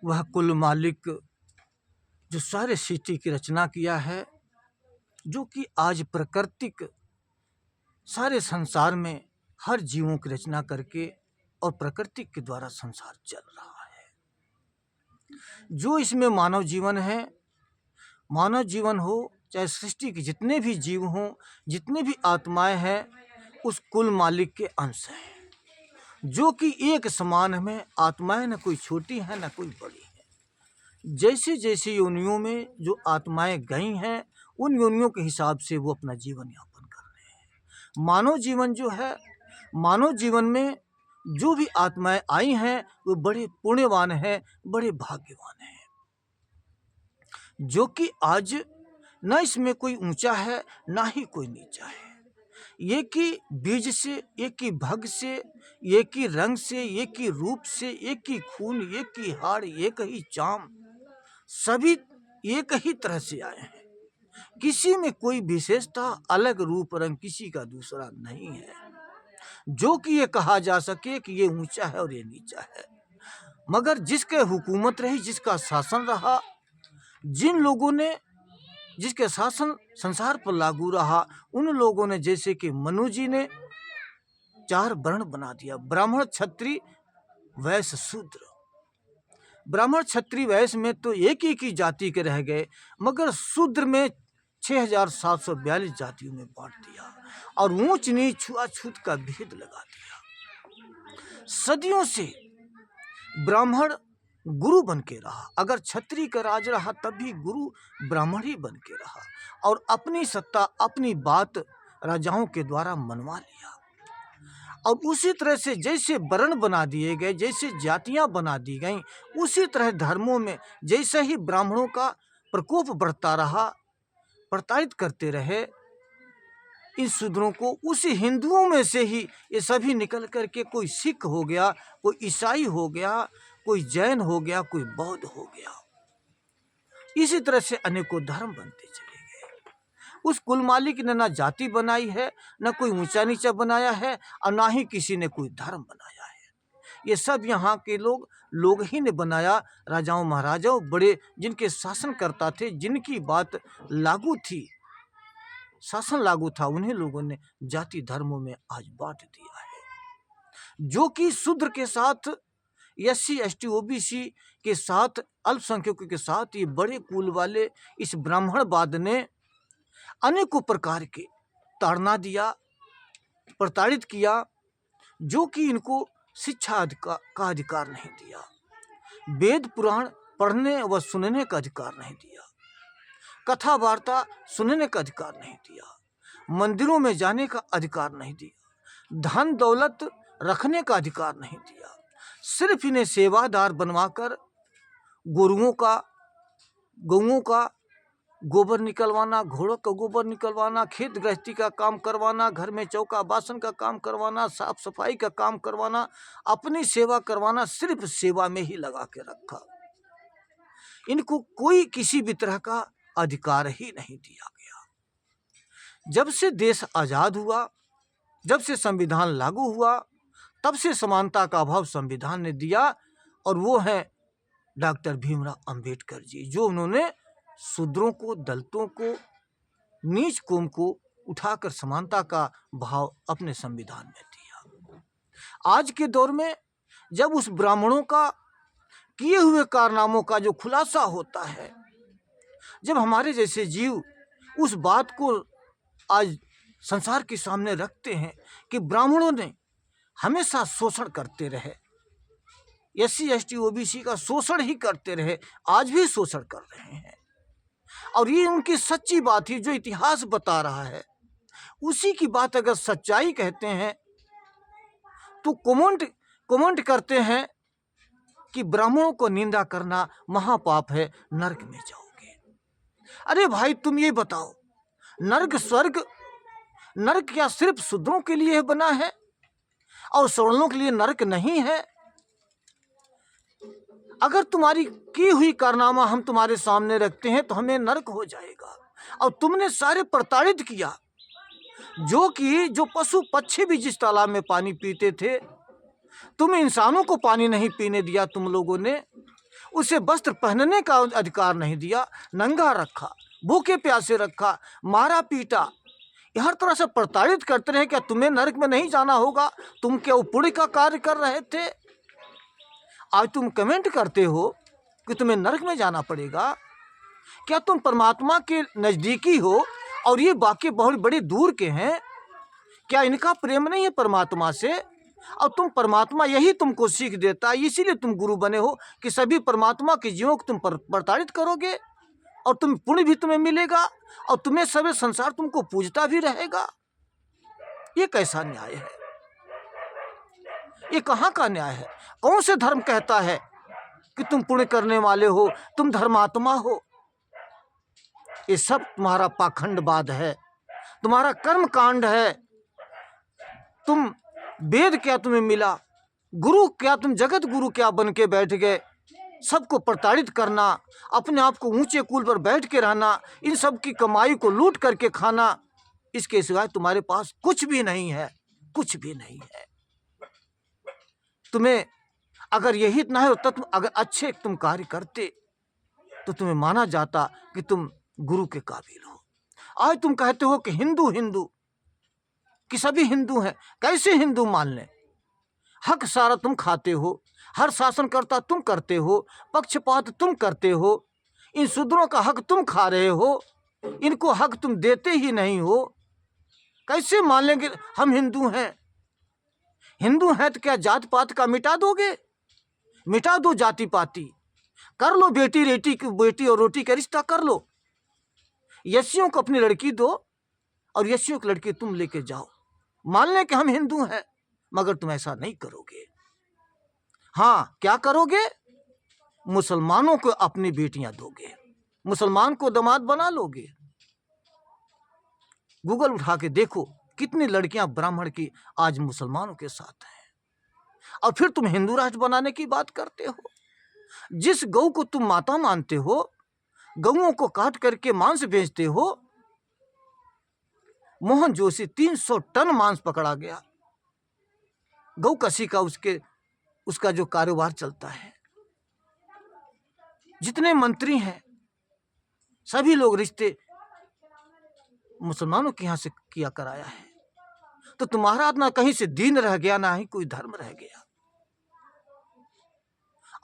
वह कुल मालिक जो सारे सृष्टि की रचना किया है, जो कि आज प्राकृतिक सारे संसार में हर जीवों की रचना करके और प्रकृति के द्वारा संसार चल रहा है। जो इसमें मानव जीवन है, मानव जीवन हो चाहे सृष्टि के जितने भी जीव हों, जितने भी आत्माएं हैं, उस कुल मालिक के अंश हैं, जो कि एक समान में आत्माएं न कोई छोटी है न कोई बड़ी है। जैसे जैसे योनियों में जो आत्माएं गई हैं, उन योनियों के हिसाब से वो अपना जीवन यापन कर रहे हैं। मानव जीवन जो है, मानव जीवन में जो भी आत्माएं आई हैं वो बड़े पुण्यवान हैं, बड़े भाग्यवान हैं, जो कि आज न इसमें कोई ऊंचा है ना ही कोई नीचा है। एक ही बीज से, एक ही भग से, एक ही रंग से, एक ही रूप से, एक ही खून, एक ही हाड़, एक ही चाम, सभी एक ही तरह से आए हैं। किसी में कोई विशेषता, अलग रूप रंग किसी का दूसरा नहीं है, जो कि ये कहा जा सके कि ये ऊंचा है और ये नीचा है। मगर जिसके हुकूमत रही, जिसका शासन रहा, जिन लोगों ने, जिसके शासन संसार पर लागू रहा, उन लोगों ने, जैसे कि मनु जी ने 4 वर्ण बना दिया, ब्राह्मण, क्षत्रिय, वैश्य, शूद्र। ब्राह्मण, क्षत्रिय, वैश्य में तो एक ही जाति के रह गए, मगर शूद्र में 6742 जातियों में बांट दिया और ऊंच नीच छुआछूत का भेद लगा दिया। सदियों से ब्राह्मण गुरु बन के रहा, अगर क्षत्रिय का राज रहा तब भी गुरु ब्राह्मण ही बन के रहा और अपनी सत्ता, अपनी बात राजाओं के द्वारा मनवा लिया। और उसी तरह से जैसे वर्ण बना दिए गए, जैसे जातियां बना दी गईं, उसी तरह धर्मों में जैसे ही ब्राह्मणों का प्रकोप बढ़ता रहा, प्रताड़ित करते रहे इन शूद्रों को, उसी हिंदुओं में से ही ये सभी निकल करके कोई सिख हो गया, कोई ईसाई हो गया, कोई जैन हो गया, कोई बौद्ध हो गया। इसी तरह से अनेकों धर्म बनते चले गए। उस कुल मालिक ने ना जाति बनाई है, ना कोई ऊंचा नीचा बनाया है, और ना ही किसी ने कोई धर्म बनाया है। ये सब यहाँ के लोग ही ने बनाया। राजाओं महाराजाओं, बड़े जिनके शासन करता थे, जिनकी बात लागू थी, शासन लागू था, उन्हीं लोगों ने जाति धर्मों में आज बांट दिया है। जो कि शूद्र के साथ, SC ST OBC के साथ, अल्पसंख्यकों के साथ ये बड़े कुल वाले इस ब्राह्मणवाद ने अनेकों प्रकार के ताड़ना दिया, प्रताड़ित किया, जो कि इनको शिक्षा का अधिकार नहीं दिया, वेद पुराण पढ़ने व सुनने का अधिकार नहीं दिया, कथा वार्ता सुनने का अधिकार नहीं दिया, मंदिरों में जाने का अधिकार नहीं दिया, धन दौलत रखने का अधिकार नहीं दिया। सिर्फ इन्हें सेवादार बनवाकर गौओं का गोबर निकलवाना, घोड़ों का गोबर निकलवाना, खेत गृहस्थी का काम करवाना, घर में चौका बासन का काम करवाना, साफ सफाई का काम करवाना, अपनी सेवा करवाना, सिर्फ सेवा में ही लगा के रखा। इनको कोई किसी भी तरह का अधिकार ही नहीं दिया गया। जब से देश आज़ाद हुआ, जब से संविधान लागू हुआ, तब से समानता का अभाव संविधान ने दिया, और वो है डॉक्टर भीमराव अंबेडकर जी, जो उन्होंने शूद्रों को, दलितों को, नीच कौम को उठाकर समानता का भाव अपने संविधान में दिया। आज के दौर में जब उस ब्राह्मणों का किए हुए कारनामों का जो खुलासा होता है, जब हमारे जैसे जीव उस बात को आज संसार के सामने रखते हैं कि ब्राह्मणों ने हमेशा शोषण करते रहे, SC ST OBC का शोषण ही करते रहे, आज भी शोषण कर रहे हैं, और ये उनकी सच्ची बात ही जो इतिहास बता रहा है, उसी की बात अगर सच्चाई कहते हैं तो कमेंट करते हैं कि ब्राह्मणों को निंदा करना महापाप है, नरक में जाओगे। अरे भाई, तुम ये बताओ, नरक स्वर्ग, नरक क्या सिर्फ शूद्रों के लिए बना है और सवर्णों के लिए नरक नहीं है? अगर तुम्हारी की हुई कारनामा हम तुम्हारे सामने रखते हैं तो हमें नरक हो जाएगा। और तुमने सारे प्रताड़ित किया, जो पशु पक्षी भी जिस तालाब में पानी पीते थे, तुम इंसानों को पानी नहीं पीने दिया तुम लोगों ने। उसे वस्त्र पहनने का अधिकार नहीं दिया, नंगा रखा, भूखे प्यासे रखा, मारा पीटा, हर तरह से प्रताड़ित करते रहे। क्या तुम्हें नरक में नहीं जाना होगा? तुम क्या पुण्य का कार्य कर रहे थे? आज तुम कमेंट करते हो कि तुम्हें नरक में जाना पड़ेगा। क्या तुम परमात्मा के नजदीकी हो और ये वाक्य बहुत बड़े दूर के हैं? क्या इनका प्रेम नहीं है परमात्मा से? और तुम परमात्मा यही तुमको सीख देता है, इसीलिए तुम गुरु बने हो कि सभी परमात्मा के जीवों को तुम प्रताड़ित करोगे और तुम पुण्य भी तुम्हें मिलेगा और तुम्हें सभी संसार तुमको पूजता भी रहेगा। ये कैसा न्याय है? ये कहाँ का न्याय है? कौन से धर्म कहता है कि तुम पुण्य करने वाले हो, तुम धर्मात्मा हो? ये सब तुम्हारा पाखंडवाद है, तुम्हारा कर्म कांड है। तुम वेद क्या तुम्हें मिला? गुरु क्या तुम जगत गुरु क्या बन के बैठ गए? सबको प्रताड़ित करना, अपने आप को ऊंचे कुल पर बैठ के रहना, इन सब की कमाई को लूट करके खाना, इसके सिवाय तुम्हारे पास कुछ भी नहीं है, कुछ भी नहीं है। तुम्हें अगर यही इतना है तो तुम अगर अच्छे तुम कार्य करते तो तुम्हें माना जाता कि तुम गुरु के काबिल हो। आज तुम कहते हो कि हिंदू हिंदू, कि सभी हिंदू हैं। कैसे हिंदू मान लें? हक सारा तुम खाते हो, हर शासन करता तुम करते हो, पक्षपात तुम करते हो, इन शूद्रों का हक तुम खा रहे हो, इनको हक तुम देते ही नहीं हो। कैसे मान लेंगे हम हिंदू हैं? हिंदू हैं तो क्या जात पात का मिटा दोगे? मिटा दो जाति पाति, कर लो बेटी और रोटी का रिश्ता कर लो। यस्सियों को अपनी लड़की दो और यस्सियों की लड़की तुम लेके जाओ। मान लें कि हम हिंदू हैं, मगर तुम ऐसा नहीं करोगे। हाँ, क्या करोगे? मुसलमानों को अपनी बेटियां दोगे, मुसलमान को दामाद बना लोगे। गूगल उठा के देखो कितनी लड़कियां ब्राह्मण की आज मुसलमानों के साथ हैं, और फिर तुम हिंदू राष्ट्र बनाने की बात करते हो। जिस गौ को तुम माता मानते हो, गौओं को काट करके मांस बेचते हो। मोहन जोशी 300 टन मांस पकड़ा गया, गौ कसी का उसका जो कारोबार चलता है। जितने मंत्री हैं सभी लोग रिश्ते मुसलमानों के यहां से किया कराया है। तो तुम्हारा ना कहीं से दीन रह गया, ना ही कोई धर्म रह गया,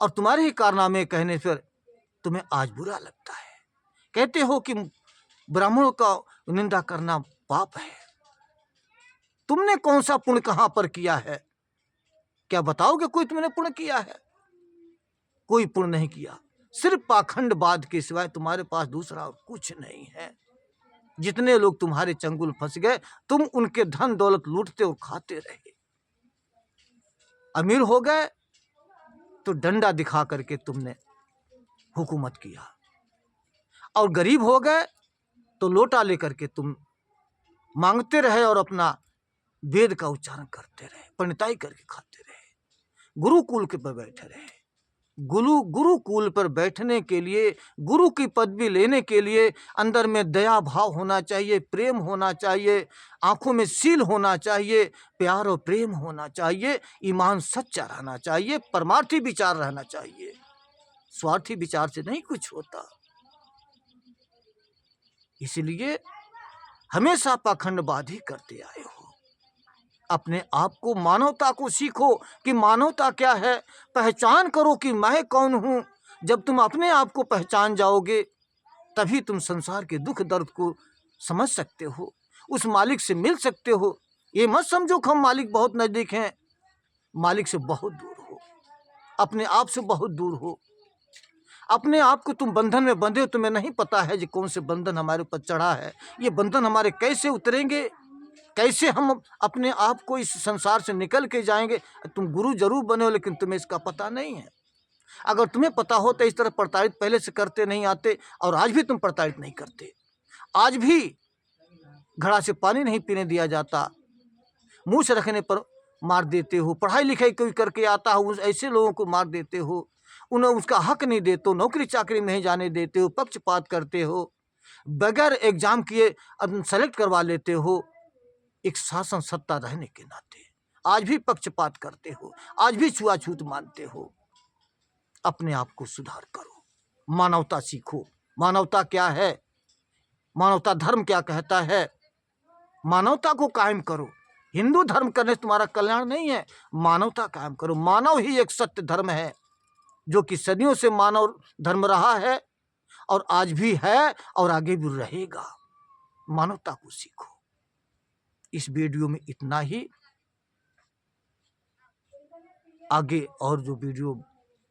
और तुम्हारे ही कारनामे कहने पर तुम्हें आज बुरा लगता है। कहते हो कि ब्राह्मणों का निंदा करना पाप है। तुमने कौन सा पुण्य कहां पर किया है? क्या बताओगे कोई तुमने पुण्य किया है? कोई पुण्य नहीं किया, सिर्फ पाखंडवाद के सिवाय तुम्हारे पास दूसरा और कुछ नहीं है। जितने लोग तुम्हारे चंगुल फंस गए, तुम उनके धन दौलत लूटते और खाते रहे। अमीर हो गए तो डंडा दिखा करके तुमने हुकूमत किया, और गरीब हो गए तो लोटा लेकर के तुम मांगते रहे और अपना वेद का उच्चारण करते रहे, पंडिताई करके खाते रहे, गुरुकुल के पर बैठे रहे। गुरुकुल पर बैठने के लिए, गुरु की पदवी लेने के लिए अंदर में दया भाव होना चाहिए, प्रेम होना चाहिए, आंखों में सील होना चाहिए, प्यार और प्रेम होना चाहिए, ईमान सच्चा रहना चाहिए, परमार्थी विचार रहना चाहिए। स्वार्थी विचार से नहीं कुछ होता। इसलिए हमेशा पाखंडवाद ही करते आए हो। अपने आप को, मानवता को सीखो कि मानवता क्या है, पहचान करो कि मैं कौन हूं। जब तुम अपने आप को पहचान जाओगे तभी तुम संसार के दुख दर्द को समझ सकते हो, उस मालिक से मिल सकते हो। ये मत समझो कि हम मालिक बहुत नजदीक हैं, मालिक से बहुत दूर हो, अपने आप से बहुत दूर हो। अपने आप को तुम बंधन में बंधे हो, तुम्हें नहीं पता है कि कौन से बंधन हमारे ऊपर चढ़ा है। ये बंधन हमारे कैसे उतरेंगे, कैसे हम अपने आप को इस संसार से निकल के जाएंगे। तुम गुरु जरूर बने हो, लेकिन तुम्हें इसका पता नहीं है। अगर तुम्हें पता हो तो इस तरह प्रताड़ित पहले से करते नहीं आते, और आज भी तुम प्रताड़ित नहीं करते। आज भी घड़ा से पानी नहीं पीने दिया जाता, मुंह से रखने पर मार देते हो। पढ़ाई लिखाई कोई करके आता हो, ऐसे लोगों को मार देते हो, उन्हें उसका हक नहीं देते हो, नौकरी चाकरी में नहीं जाने देते हो, पक्षपात करते हो, बगैर एग्जाम किए सेलेक्ट करवा लेते हो। एक शासन सत्ता रहने के नाते आज भी पक्षपात करते हो, आज भी छुआछूत मानते हो। अपने आप को सुधार करो, मानवता सीखो। मानवता क्या है, मानवता धर्म क्या कहता है, मानवता को कायम करो। हिंदू धर्म करने से तुम्हारा कल्याण नहीं है, मानवता कायम करो। मानव ही एक सत्य धर्म है, जो कि सदियों से मानव धर्म रहा है और आज भी है और आगे भी रहेगा। मानवता को सीखो। इस वीडियो में इतना ही। आगे और जो वीडियो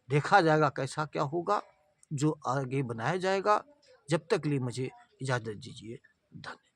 देखा जाएगा कैसा क्या होगा, जो आगे बनाया जाएगा। जब तक लिए मुझे इजाजत दीजिए। धन्यवाद।